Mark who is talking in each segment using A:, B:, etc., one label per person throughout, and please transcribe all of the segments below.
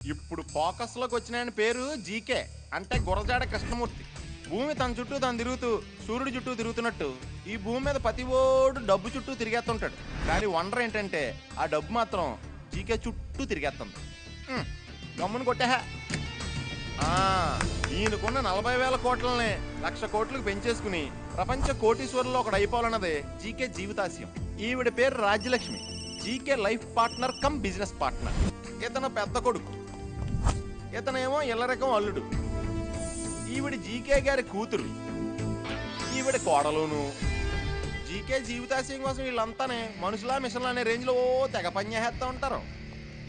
A: ఇప్పుడు ఫోకస్ లోకి వచ్చిన ఆయన పేరు జీకే అంటే గురజాడ కృష్ణమూర్తి. భూమి తన చుట్టూ తను తిరుగుతూ సూర్యుడి చుట్టూ తిరుగుతున్నట్టు ఈ భూమి మీద ప్రతి ఓడు డబ్బు చుట్టూ తిరిగేస్తుంటాడు. కానీ వండర్ ఏంటంటే ఆ డబ్బు మాత్రం జీకే చుట్టూ తిరిగేస్తుంది. గమ్మును కొట్టేహ. ఈయనకున్న 40,000 కోట్లని 1,00,000 కోట్లకు పెంచేసుకుని ప్రపంచ కోటీశ్వరులో ఒకడు అయిపోవాలన్నదే జీకే జీవితాశయం. ఈవిడ పేరు Rajyalakshmi. GK life partner come business partner. ఇతను పెద్ద కొడుకు, ఇతనేమో ఇల్లరకం అల్లుడు. ఈవిడ జీకే గారి కూతురు, ఈవిడ కోడలును. జీకే జీవితాశయం కోసం వీళ్ళంతానే మనుషులా మిషన్లు అనే రేంజ్ లో తెగ పనిచేస్తూ ఉంటారు.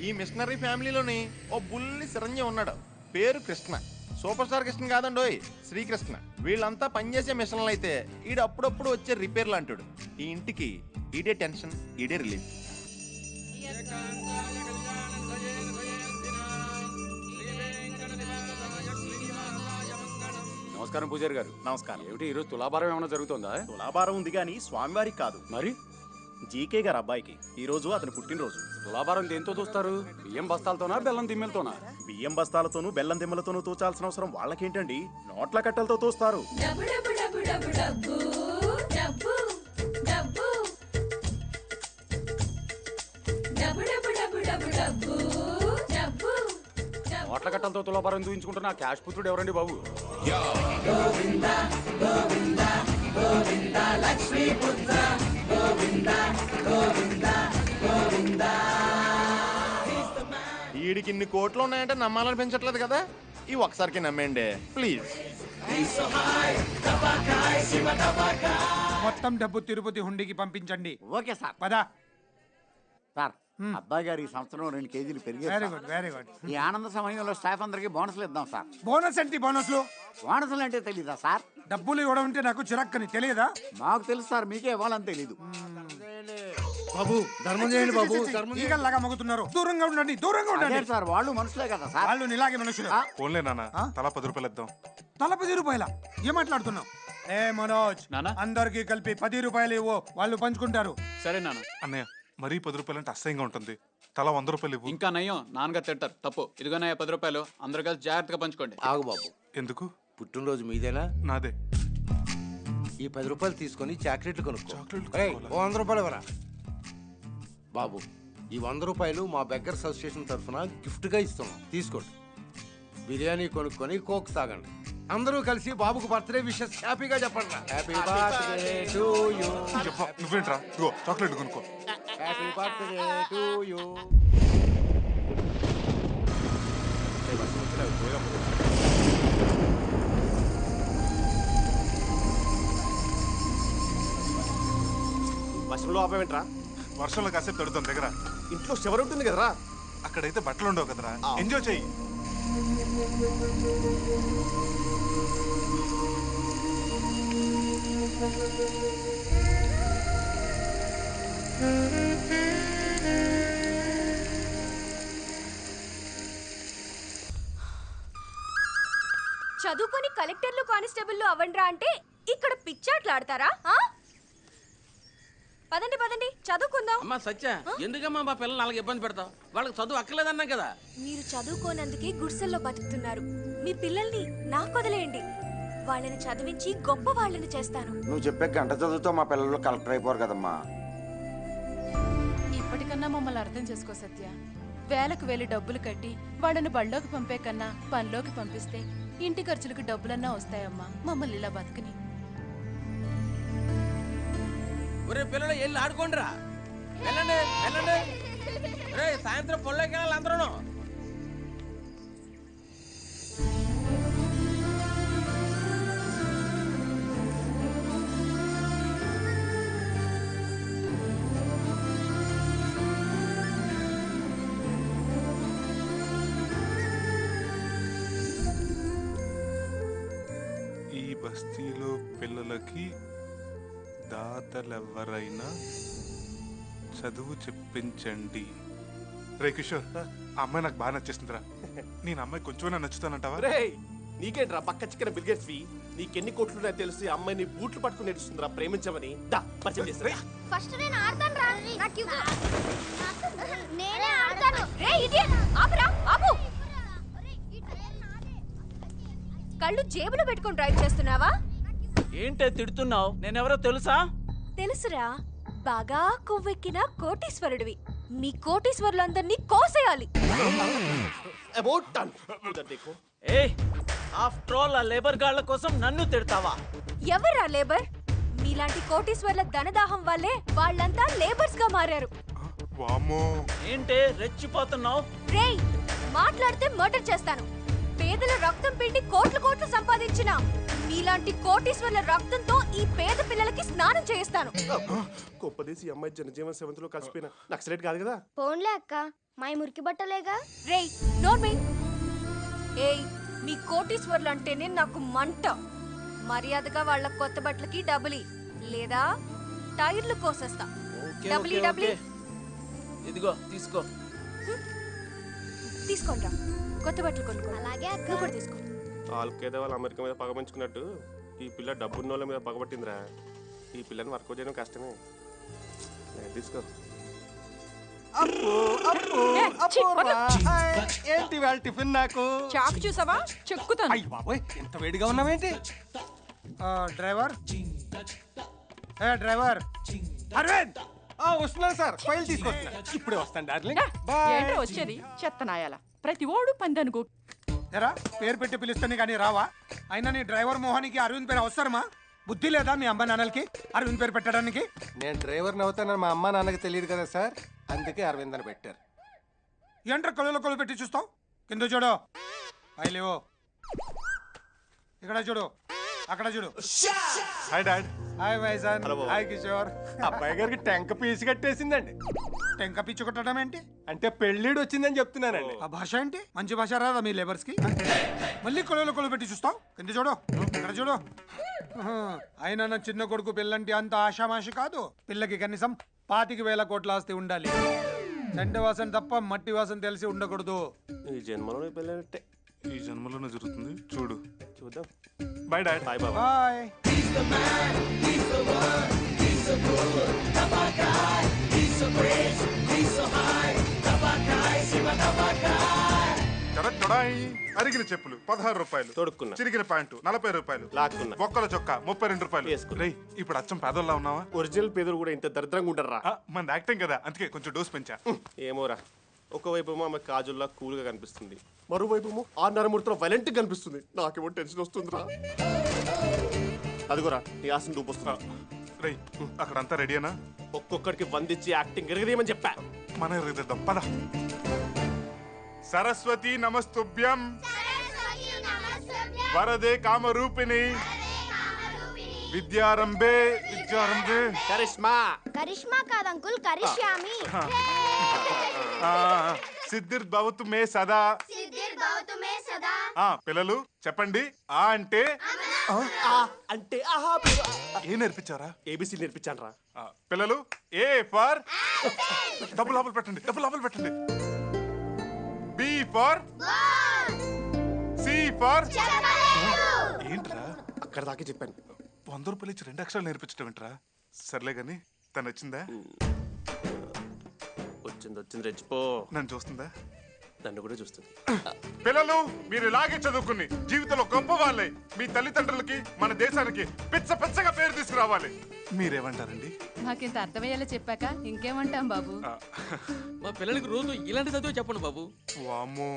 A: ఈ మిషనరీ ఫ్యామిలీలోని ఓ బుల్లి చిరంజీవి ఉన్నాడు, పేరు కృష్ణ. సూపర్ స్టార్ కృష్ణ కాదండోయ్, శ్రీకృష్ణ. వీళ్ళంతా పనిచేసే మిషన్లు అయితే ఈడు అప్పుడప్పుడు వచ్చే రిపేర్లు అంటాడు. ఈ ఇంటికి ఈడే టెన్షన్, ఈడే రిలీఫ్.
B: నమస్కారం పూజారి గారు.
C: నమస్కారం.
B: ఏమిటి ఈరోజు తులాభారం ఏమైనా జరుగుతుందా?
C: తులాభారం ఉంది కానీ స్వామివారికి కాదు,
B: మరి
C: జీకే గారు అబ్బాయికి. ఈ రోజు అతని పుట్టినరోజు.
B: తులాభారం దేంతో చూస్తారు? బియ్యం బస్తాలతోనా బెల్లం దిమ్మెలతోనా?
C: బియ్యం బస్తాలతోనూ బెల్లం దిమ్మలతోనూ తూచాల్సిన అవసరం వాళ్ళకేంటండి, నోట్ల కట్టలతో తోస్తారు.
B: నోట్ల కట్టలతో తులాభారం చూయించుకుంటున్న క్యాష్ పుత్రుడు ఎవరండి బాబు?
A: వీడికి ఇన్ని కోట్లు ఉన్నాయంటే నమ్మాలనిపించట్లేదు కదా. ఈ ఒకసారికి నమ్మేయండి ప్లీజ్.
D: మొత్తం డబ్బు తిరుపతి హుండీకి పంపించండి.
E: Okay sir.
D: పదా
E: సార్, అబ్బాయి గారు ఈ సంవత్సరం 2 కేజీలు
D: వెరీ
E: పెరిగారు.
D: Good very good.
E: ఈ ఆనంద సమయంలో స్టాఫ్ అందరికి బోనస్లు ఇద్దాం సార్.
D: బోనస్ ఏంటి? బోనస్లు
E: బోనస్లు అంటే తెలీదా సార్?
D: డబ్బులు ఇవ్వడం అంటే నాకు చిరక్కని తెలియదా?
E: మాకు తెలుసు సార్, మీకే ఇవ్వాలని తెలీదు.
F: బాబు ధర్మం చేయండి బాబు.
D: ఈగల్లాగా మగుతున్నారు. దూరంగా ఉండండి, దూరంగా
E: అదే
D: ఉండండి.
E: సార్, వాళ్ళు మనుషులే కదా సార్.
D: వాళ్ళు ఇలాగే మనుషులు.
F: ఫోన్లే నాన్న, తలా 10 రూపాయలు ఇద్దాం.
D: తల 10 రూపాయల? ఏం మాట్లాడుతున్నావు? ఏ మనోజ్, అందరికి కలిపి 10 రూపాయలు ఇవ్వు, వాళ్ళు పంచుకుంటారు.
G: సరే నాన్న.
F: అన్నయ్య మరీ 10 రూపాయలు అంటే అసహ్యంగా ఉంటుంది. తలా 100 రూపాయలు ఇవ్వు.
G: ఇంకా నయ్యం, నాన్నగారు తిడతారు. తప్పు. ఇదిగోనయ్య 10 రూపాయలు, అందరు కలిసి జాగ్రత్తగా పంచుకోండి.
H: ఆగు బాబు,
F: ఎందుకు?
H: పుట్టినరోజు మీదేనా?
F: నాదే.
H: ఈ 10 రూపాయలు తీసుకొని చాక్లెట్లు కొనుక్కో.
F: చాక్లెట్లు
H: ఏయ్,
F: కొనుక్కోవాలా?
H: ఓ 100 రూపాయలు ఇవ్వరా బాబు. ఈ 100 రూపాయలు మా బెగ్గర్స్ అసోసియేషన్ తరఫున గిఫ్ట్గా ఇస్తున్నాం, తీసుకోండి. బిర్యానీ కొనుక్కొని కోక్ తాగండి. అందరూ కలిసి బాబుకు బర్త్డే విషెస్ హ్యాపీగా చెప్పండి. Happy birthday to you.
F: నువ్వేంట్రా, ఇగో చాక్లెట్ కొనుక్కో.
H: Happy birthday to you.
C: వర్షంలో ఆపేంట్రా?
F: వర్షంలో కాసేపు తడుతాం దగ్గర.
C: ఇంట్లో షవర్ ఉంటుంది కదరా.
F: అక్కడైతే బట్టలు ఉండవు కదరా, ఎంజాయ్ చెయ్యి.
I: చదువుకొని కలెక్టర్లు కానిస్టేబుల్లు అవ్వండ్రా అంటే ఇక్కడ పిచ్చాట్లాడతారా? పదండి పదండి చదువుకుందాం.
J: అమ్మా సత్య, ఎందుకమ్మా మా పిల్లలు అలాగే ఇబ్బంది పెడతావు? వాళ్ళకి చదువు అక్కర్లేదన్నా కదా.
I: మీరు చదువుకోనందుకే గుడిసెల్లో బతుకుతున్నారు. మీ పిల్లల్ని నాకు వదిలేయండి. వాళ్ళని చదివించి గొప్ప వాళ్ళని చేస్తాను.
K: నువ్వు చెప్పే గంట చదువుతో మా పిల్లలు కలెక్టర్ అయిపోరు కదమ్మా.
L: ఇప్పటికన్నా మమ్మల్ని అర్థం చేసుకో సత్య. వేలకు వేలు డబ్బులు కట్టి వాళ్ళని బళ్ళోకి పంపే కన్నా పనిలోకి పంపిస్తే ఇంటి ఖర్చులకు డబ్బులన్నా వస్తాయమ్మా. మమ్మల్ని ఇలా బతుకుని.
J: ఒరే పిల్లలు వెళ్ళి ఆడుకోండిరా, వెళ్ళండి వెళ్ళండి. రే సాయంత్రం పొల్లోకి వెళ్ళాలి అందరూ.
F: ఈ బస్తీలో పిల్లలకి దాతలెవరైనా చదువు చెప్పించండి. రే కిషోర్, ఆ అమ్మాయి నాకు బాగా నచ్చేస్తుందిరా. నేను అమ్మాయి కొంచెమైనా నచ్చుతానంటావా?
C: రే నీకేంట్రా పక్క చిక్కన బిల్గేట్స్వి? నీకెన్ని కోట్లున్నాయో తెలిసి అమ్మాయిని బూట్లు పట్టుకుని నేర్చుకుందిరా ప్రేమించమని. దా పరిచయం చేస్తా.
I: ఫస్ట్ నేను ఆడతాను రా. నేనే ఆడతాను. రే ఇడియట్, ఆపురా ఆపు. కళ్ళు జేబులో పెట్టుకొని డ్రైవ్ చేస్తున్నావా?
J: ఏంటే తిడుతున్నావు? నేనెవరో తెలుసా?
I: తెలుసురా, బాగా కొవ్వెక్కిన కోటీశ్వరుడివి. మీ కోటీశ్వరులందరినీ కోసేయాలి.
J: ఏ ఆఫ్టర్ ఆల్ ఆ లేబర్ గాళ్ళ కోసం నన్ను తిడతావా?
I: ఎవర్రా లేబర్? మీలాంటి కోటీశ్వర్ల ధనదాహం వల్లే వాళ్ళంతా లేబర్స్ గా మారారు.
J: ఏంటే రెచ్చిపోతున్నావు?
I: రేయ్, మాట్లాడితే మర్డర్ చేస్తాను. పేదల రక్తం పిండి కోట్లు కోట్లు సంపాదించిన మీలాంటి కోటీశ్వర్ల రక్తంతో ఈ పేద పిల్లలకి స్నానం చేయిస్తాను.
C: గొప్పదేసి అమ్మాయి జనజీవన సెవెంత్ లో కలిసిపోయిన నక్సలైట్ కాదు కదా.
I: పోన్లే అక్క, మాయ మురికి బట్టలేగా. రేయ్ నోర్మి. ఏయ్, మీ కోటీశ్వర్లు అంటేనే నాకు మంట. మర్యాదగా వాళ్ళ కొత్త బట్టలకి డబ్బులి, లేదా టైర్లు కోసేస్తా. డబ్బులి డబ్బులి.
J: ఇదిగో తీసుకో.
I: తీసుకోండి, కొత్త బట్టలు కొనుక్కో. అలాగే అక్క, కూడా తీసుకో.
C: వాళ్ళకేదో వాళ్ళు అమెరికా మీద పగమంచుకున్నట్టు ఈ పిల్ల డబ్బున్న వాళ్ళ మీద పగబట్టిందిరా. ఈ పిల్లని వర్కౌట్ చేయడం కష్టమే. తీసుకో.
M: ఏంటి వాళ్ళ టిఫిన్ నాకు
L: చాకు చూసావా? చెక్కుతాను.
M: అయ్య బాబోయ్, ఎంత వేడిగా ఉన్నావేంటి?
D: డ్రైవర్, డ్రైవర్ అరవింద్,
M: వస్తున్నాను సార్, ఫైల్ తీసుకొస్తున్నా. ఇప్పుడే వస్తాను డార్లింగ్.
L: ఏంటో వచ్చేది చెత్తనాయాల. ప్రతి ఓడు పందనుకో.
D: ఎరా, పేరు పెట్టి పిలుస్తాను కానీ రావా? అయినా నీ డ్రైవర్ మోహన్కి అరవింద్ పేరు అవసరమా? బుద్ధి లేదా మీ అమ్మ నాన్నలకి అరవింద్ పేరు పెట్టడానికి?
M: నేను డ్రైవర్ని అవుతానని మా అమ్మ నాన్నకి తెలియదు కదా సార్, అందుకే అరవింద్ అని పెట్టారు.
D: ఏంట్రా కొలు పెట్టి చూస్తావు? కింద చూడు, లేవో. ఇక్కడ చూడు, అక్కడ చూడు.
F: Hi dad.
D: హాయ్ వైజాన్. హాయ్ కిషోర్.
M: అబ్బాయి గారికి టెంక పీసు కట్టేసిందండి.
D: టెంక పిచ్చు కొట్టడం ఏంటి?
M: అంటే పెళ్ళిడు వచ్చిందని చెప్తున్నానండి.
D: ఆ భాష ఏంటి? మంచి భాష రాదా మీ లేబర్స్ కి? మళ్ళీ కొలు పెట్టి చూస్తావు? కింద చూడు, ఇక్కడ చూడు. అయినా నా చిన్న కొడుకు పిల్లంటి అంత ఆషామాషి కాదు. పిల్లకి కనీసం 25,000 కోట్ల ఆస్తి ఉండాలి. చెండ వాసన తప్ప మట్టి వాసన తెలిసి ఉండకూడదు.
C: ఈ జన్మలో పెళ్ళంటే
F: ఈ జన్మలోనే జరుగుతుంది, చూడు.
C: చూద్దాం.
F: Bye dad.
C: బాయ్ బాబా.
D: బాయ్.
F: అరిగిన చెప్పులు 16 రూపాయలు,
C: తొడుక్కున్నా.
F: చిరిగిన ప్యాంటు 40 రూపాయలు,
C: లాక్కున్నా.
F: బొక్కల చొక్కా 32 రూపాయలు. రేయ్, ఇప్పుడు అచ్చం పేదోళ్ళ ఉన్నావా?
C: ఒరిజినల్ పేదలు కూడా ఇంత దరిద్రంగా ఉంటారా?
F: మన యాక్టింగ్ కదా, అందుకే కొంచెం డోస్ పెంచా.
C: ఏమోరా, ఒకవైపు ఆమె కాజుల్లా కూల్ గా కనిపిస్తుంది, మరోవైపు ఆ నరమూర్తిలో వైలెంట్ గా కనిపిస్తుంది. నాకేమో టెన్షన్ వస్తుందిరా. అదిగోరా నీ ఆశను చూపిస్తున్నా.
F: రేయ్, అక్కడంతా రెడీనా?
C: ఒక్కొక్కడికి 100 ఇచ్చి యాక్టింగ్ ఎరగదేమని చెప్పా.
F: మన ఎరగదిద్దాం పద. సరస్వతి నమస్తుభ్యం, వరదే కామరూపిణి, విద్యారంభే
C: కరిష్మా.
I: కరిష్మా కాదు అంకుల్, కరిష్యామి.
F: సిద్ధిర్భవతు మే సదా. పిల్లలు చెప్పండి, ఆ అంటే
C: అంటే
F: ఏ నేర్పించారా?
C: ఏబిసి నేర్పించాను రా.
F: పిల్లలు, ఏ ఫర్ డబ్బు లోపల పెట్టండి, డబ్బు లోపల పెట్టండి. బి ఫర్ సి ఫర్ ఏంట్రా?
C: అక్కడ దాకా చెప్పాను.
F: 100 రూపాయలు ఇచ్చి 2 అక్షరాలు నేర్పించడం ఏంట్రా? సర్లే గాని, తను వచ్చిందా?
C: వచ్చింది రెచ్చిపో.
F: నన్ను చూస్తుందా?
C: నన్ను కూడా చూస్తుంది.
F: పిల్లలు, మీరు ఇలాగే చదువుకుని జీవితంలో గొప్ప వాళ్ళే మీ తల్లిదండ్రులకి మన దేశానికి పిచ్చగా పేరు తీసుకురావాలి. మీరేమంటారండి?
L: మాకింత అర్థమయ్యేలా చెప్పాక ఇంకేమంటాం బాబు.
J: మా పిల్లలకి రోజు ఇలాంటి చదువు చెప్పండి బాబు.
F: వామ్మో,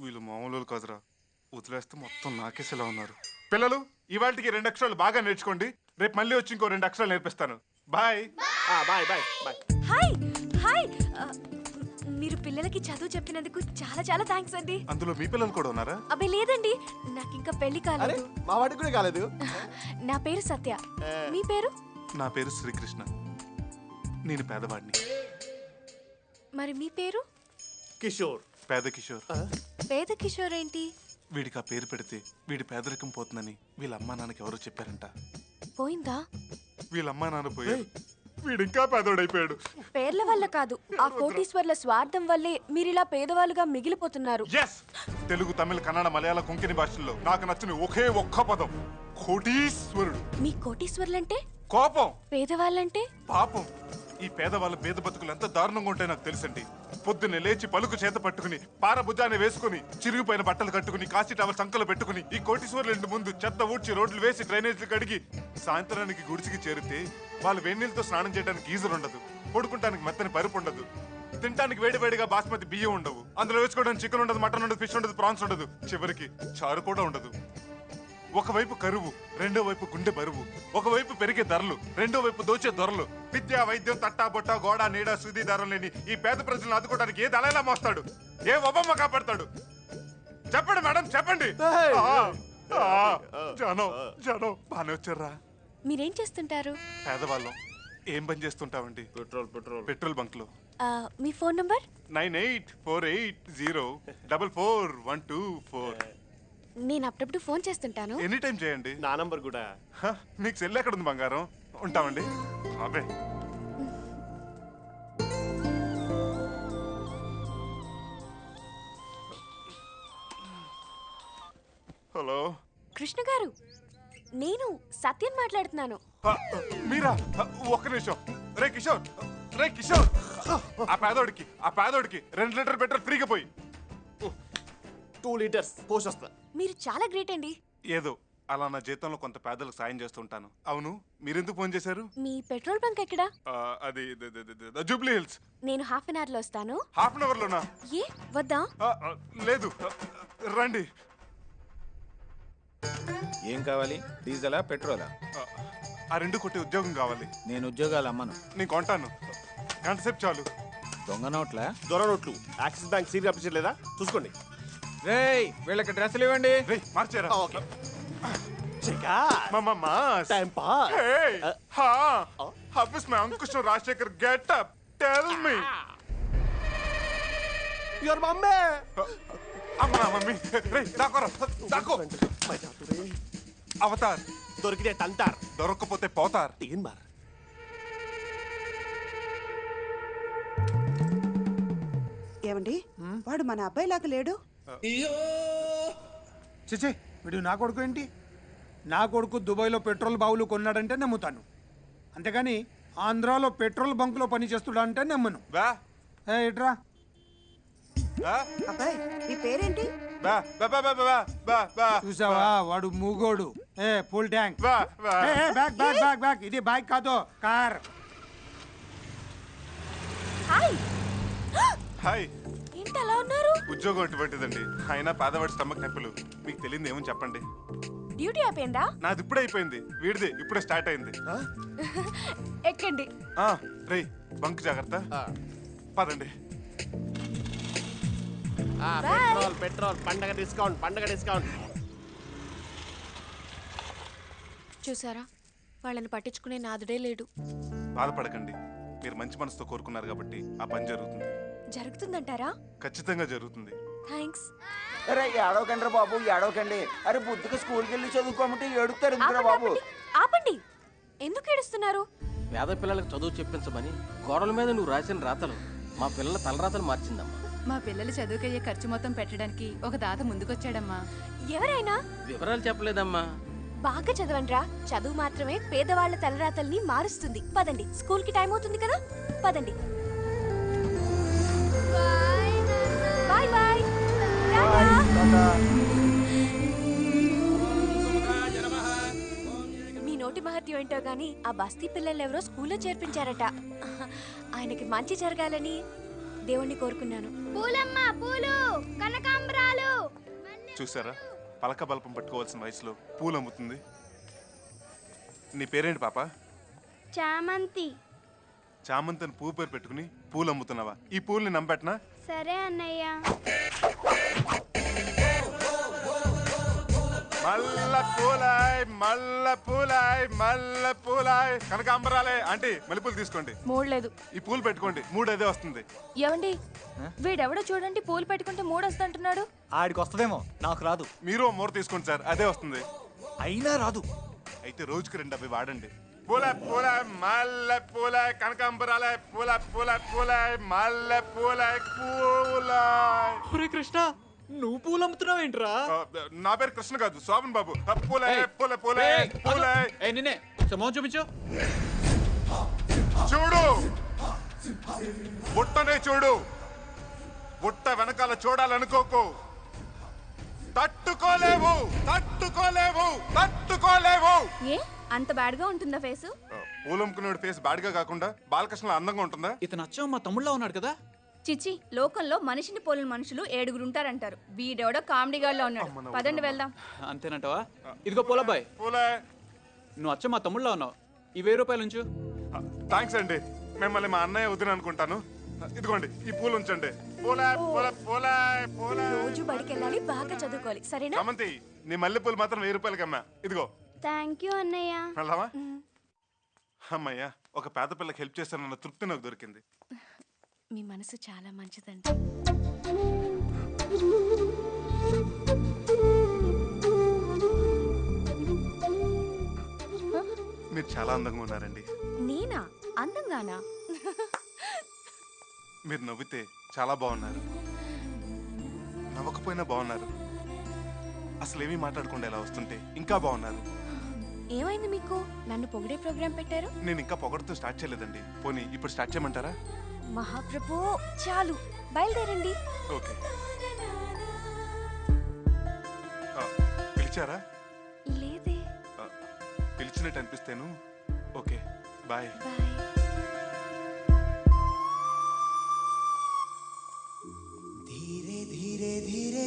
F: వీళ్ళు మామూలు కాదురా. వదిలేస్తే మొత్తం నాకేసేలా ఉన్నారు. పిల్లలు, ఇవాళకి 2 అక్షరాలు బాగా నేర్చుకోండి. రేపు మళ్ళీ వచ్చి ఇంకో 2 అక్షరాలు నేర్పిస్తాను. Bye.
C: Bye bye bye.
I: Hi hi. మీరు పిల్లలకి చదువు చెప్పినందుకు చాలా చాలా థ్యాంక్స్ అండి.
F: అందులో మీ పిల్లలు కూడా ఉన్నారా?
I: అబ్బే లేదండి, నాకు ఇంకా పెళ్లి కాలేదు.
C: మా వాడికి కూడా కాలేదు.
I: నా పేరు సత్య. మీ పేరు?
F: నా పేరు శ్రీకృష్ణ. నేను పేదవాడిని.
I: మరి మీ పేరు?
C: కిషోర్.
F: పేద కిషోర్.
I: పేద కిషోర్ ఏంటి?
F: వీడికి ఆ పేరు పెడితే వీడి పేదరికం పోతుందని వీళ్ళ అమ్మా నాన్నకి ఎవరో చెప్పారంట.
I: పోయిందా?
F: వీళ్ళ అమ్మా నాన్న పోయారు, వీడు ఇంకా పేదోడైపోయాడు.
I: పేర్ల వల్ల కాదు, ఆ కోటీశ్వర్ల స్వార్థం వల్లే మీరిలా పేదవాళ్ళుగా మిగిలిపోతున్నారు.
F: తెలుగు, తమిళ, కన్నడ, మలయాళ, కొంకణి భాషల్లో నాకు నచ్చిన ఒకే ఒక్క పదం కోటీశ్వరుడు.
I: మీ కోటీశ్వర్లంటే
F: కోపం,
I: పేదవాళ్ళంటే
F: పాపం. ఈ పేదవాళ్ళ పేద బతుకులు ఎంత దారుణంగా ఉంటాయో నాకు తెలుసండి. పొద్దున్నే లేచి పలుకు చేత పట్టుకుని పారభుజాన్ని వేసుకుని చిరిగిపోయిన బట్టలు కట్టుకుని కాశీ టవల్ సంకలు పెట్టుకుని ఈ కోటీశ్వర్ల ఇంటి ముందు చెత్త ఊడ్చి రోడ్లు వేసి డ్రైనేజీలు కడిగి సాయంత్రానికి గుడిసికి చేరితే వాళ్ళు వేణీళ్ళతో స్నానం చేయడానికి గీజర్ ఉండదు, పడుకుంటానికి మెత్తని పరుపు ఉండదు, తినడానికి వేడివేడిగా బాస్మతి బియ్యం ఉండవు, అందులో వేసుకోవడానికి చికెన్ ఉండదు, మటన్ ఉండదు, ఫిష్ ఉండదు, ప్రాన్స్ ఉండదు, చివరికి చారు కూడా ఉండదు. ఒకవైపు కరువు, రెండో వైపు గుండె బరువు, ఒకవైపు పెరిగే ధరలు, రెండో వైపు దోచే ధరలు. విద్యా వైద్యం తట్టా బొట్ట గోడ నీడ సుది ధరలు లేని ఈ పేద ప్రజలను ఆదుకోవడానికి ఏ దళైలా మోస్తాడు, ఏ ఒబమ్మ కాపాడతాడు? చెప్పండి మేడం, చెప్పండి. జనం జనం బానే వచ్చారా?
I: మీరేం చేస్తుంటారు?
F: పేదవాళ్ళం. ఏం పని చేస్తుంటామండి? పెట్రోల్ బంక్ లో.
I: మీ ఫోన్ నంబర్?
F: 9848044124.
I: నేను అప్పుడప్పుడు ఫోన్ చేస్తుంటాను.
F: ఎనీ టైం చేయండి.
C: నా నంబర్ కూడా.
F: మీకు సెల్ ఎక్కడ ఉంది బంగారం? ఉంటామండి. అబే హలో
I: కృష్ణ గారు, నేను సత్యం మాట్లాడుతున్నాను.
F: మీరా? ఒక్క నిమిషం. రే కిషోర్, రే కిషోర్, ఆ పేదోడికి 2 లీటర్ పెట్రోల్ ఫ్రీగా పోయి.
C: 2 లీటర్స్ పోషొస్తా.
I: మీరు చాలా గ్రేట్ అండి.
F: ఏదో అలా నా జీతంలో కొంత పేదలకు సాయం చేస్తుంటాను. అవును, మీరెందుకు ఫోన్ చేశారు?
I: మీ పెట్రోల్ బంక్ ఎక్కడా?
F: అది జూబ్లీ హిల్స్.
I: నేను హాఫ్ అన్ అవర్ లో వస్తాను.
F: హాఫ్ అన్ అవర్ లోనా?
I: ఏ వద్దా?
F: లేదు, రండి.
N: ఏం కావాలి? డీజిలా పెట్రోలా?
F: ఆ 2 కొట్టి ఉద్యోగం కావాలి.
N: నేను ఉద్యోగాలు అమ్మను.
F: నేను కొంటాను, గంట సేపు చాలు.
N: దొంగ నోట్లా?
C: దొర నోట్లు. యాక్సిస్ బ్యాంక్ సీరియల్ ఆఫీసర్ లేదా చూసుకోండి.
N: రేయ్, వీళ్ళకి డ్రెస్సులు ఇవ్వండి.
F: మార్చారా?
C: Okay.
F: Time pass. Hey, how is my Uncle Rajshekhar get up? Tell me.
C: Your mummy.
F: Amma mummy. Hey, dako. Avatar.
C: దొరికితే తంతార్,
F: దొరకకపోతే పోతార్.
C: తీన్ మార్.
O: ఏమండి, వాడు మన అబ్బాయిలాగా లేడు.
D: చిచి, వీడు నా కొడుకు ఏంటి? నా కొడుకు దుబాయ్లో పెట్రోల్ బావులు కొన్నాడంటే నమ్ముతాను, అంతేగాని ఆంధ్రాలో పెట్రోల్ బంకులో పని చేస్తుడంటే నమ్మను. ఇట్రా.
O: అబ్బాయి, నీ పేరేంటి?
D: చూసావా, వాడు మూగోడు. Full tank. Back back back back. ఇది బైక్ కాదు, కార్.
I: హాయ్.
F: హాయ్.
I: ఏంటి అలా ఉన్నారు?
F: ఉద్యోగం అటువంటిదండి. అయినా పేదవాడి స్టమక్ నొప్పులు. మీకు తెలియదు ఏమని చెప్పండి.
I: డ్యూటీ అయిపోయిందా?
F: నాది ఇప్పుడే అయిపోయింది, వీడిది ఇప్పుడే స్టార్ట్ అయింది.
I: ఎక్కండి.
F: రే, బంక్ జాగ్రత్త. పదండి.
C: పెట్రోల్ పండగ డిస్కౌంట్.
I: చూసారా, వాళ్ళని పట్టించుకునే నాదుడే లేడు.
F: బాధపడకండి, మీరు మంచి మనసుతో కోరుకున్నారు కాబట్టి ఆ పని జరుగుతుంది.
I: జరుగుతుందంటారా?
F: ఖచ్చితంగా జరుగుతుంది.
I: థ్యాంక్స్.
K: అరే ఏడవకండి రా బాబు, ఏడవకండి. అరే బుద్ధిగా స్కూల్కి వెళ్ళి చదువుకోమంటే ఏడుస్తారు ఎందుకురా బాబు?
I: ఆపండి. ఎందుకు ఏడుస్తున్నారు?
J: పేద పిల్లలకు చదువు చెప్పించమని గోడల మీద నువ్వు రాసిన రాతలు మా పిల్లల తలరాతలు మార్చిందమ్మా.
L: మా పిల్లలు చదువుకయ్యే ఖర్చు మొత్తం పెట్టడానికి ఒక దాత ముందుకొచ్చాడమ్మా.
I: ఎవరైనా?
J: వివరాలు చెప్పలేదమ్మా.
I: బాగా చదవండ్రా. చదువు మాత్రమే పేదవాళ్ల తలరాతల్ని మారుస్తుంది. పదండి, స్కూల్ కి టైం అవుతుంది కదా. పదండి. Bye bye. మీ నోటి మహత్యం ఏంటో గాని ఆ బస్తీ పిల్లలెవరో స్కూల్లో చేర్పించారట. ఆయనకి మంచి జరగాలని దేవుణ్ణి కోరుకున్నాను.
P: పూలమ్మ, పూలు, కనకాంబరాలు.
F: చూసారా, పలక బల్పం పట్టుకోవాల్సిన వయసులో పూలు అమ్ముతుంది. నీ పేరేంటి పాప?
P: చామంతి.
F: చామంతిని పువ్వు పేరు పెట్టుకుని పూలు అమ్ముతున్నావా? ఈ పూల్ని నమ్మెట్నా?
P: సరే అన్నయ్య.
F: మల్ల పూలాయ్ కనకాంబరాలే. ఆంటీ, మల్లెపూలు తీసుకోండి.
L: మూడలేదు.
F: ఈ పూలు పెట్టుకోండి, 3 అదే వస్తుంది.
L: ఏమండి, వీడెవడో చూడండి, పూలు పెట్టుకుంటే 3 వస్తుంటున్నాడు.
N: ఆడికి వస్తుందేమో, నాకు రాదు.
F: మీరు 3 తీసుకోండి సార్, అదే వస్తుంది.
N: అయినా రాదు.
F: అయితే రోజుకి 2 అవి వాడండి. పూల మల్లె పూల కనకాంబరాలే. పూల మల్లె పూల.
G: కృష్ణ, నువ్వు పూలు అమ్ముతున్నావేంట్రా?
F: నా పేరు కృష్ణ కాదు, శోభన్ బాబు. పూల.
G: నిన్నే సమోహం చూపించు.
F: చూడు, బుట్టనే చూడు, బుట్ట వెనకాల చూడాలనుకోకు. తట్టుకోలేవు, తట్టుకోలేవు, తట్టుకోలేవు.
I: ఏ అంత బ్యాడ్గా ఉంటుందా ఫేసు?
F: పూలమ్ముకునేవాడి ఫేస్ బ్యాడ్గా కాకుండా బాలకృష్ణ అందంగా ఉంటుందా?
G: ఇతను అచ్చం మా తమ్ముళ్ళ ఉన్నాడు కదా.
I: చిచ్చి, లోకంలో మనిషిని పోలిన మనుషులు 7 ఉంటారంటారు. వీడెవడో కామెడీ గాల్లో ఉన్నాడు. పదండి వెళ్దాం.
G: అంతేనంటావా? ఇదిగో పూలబ్బాయ్, నువ్వు అచ్చం మా తమ్ముళ్ళ ఉన్నావు. ఈ 1000 రూపాయలు ఉంచు.
F: థ్యాంక్స్ అండి. మిమ్మల్ని మా అన్నయ్య వదిన అనుకుంటాను. ఇదిగోండి ఈ పూలు ఉంచండి.
I: రోజు బడికి వెళ్ళాలి, బాగా చదువుకోవాలి, సరేనా?
F: సమంతి, నీ మల్లెపూలు మాత్రం 1000 రూపాయలకి అమ్మా. ఇదిగో.
P: థ్యాంక్ యూ అన్నయ్య.
F: వెళ్దామా? అమ్మయ్యా, ఒక పేద పిల్లకి హెల్ప్ చేస్తానన్న తృప్తి నాకు దొరికింది.
L: మీ మనసు చాలా మంచిదండి.
F: మీరు చాలా అందంగా ఉన్నారండి.
I: నేనా అందంగానా?
F: మీరు నవ్వితే చాలా బాగున్నారు, నవ్వకపోయినా బాగున్నారు, అసలు ఏమీ మాట్లాడకుండా ఎలా వస్తుంటే ఇంకా బాగున్నారు.
I: ఏమైంది మీకు? నన్ను పొగిడే ప్రోగ్రాం పెట్టారు.
F: నేను ఇంకా పొగడుతూ స్టార్ట్ చేయలేదండి. పోనీ ఇప్పుడు స్టార్ట్ చేయమంటారా?
I: మహాప్రభు, చాలు, బయలుదేరండి.
F: ఓకే. పిలిచారా?
I: లేదే.
F: పిలిచినట్టు అనిపిస్తేను. Okay, bye.
Q: धीरे धीरे धीरे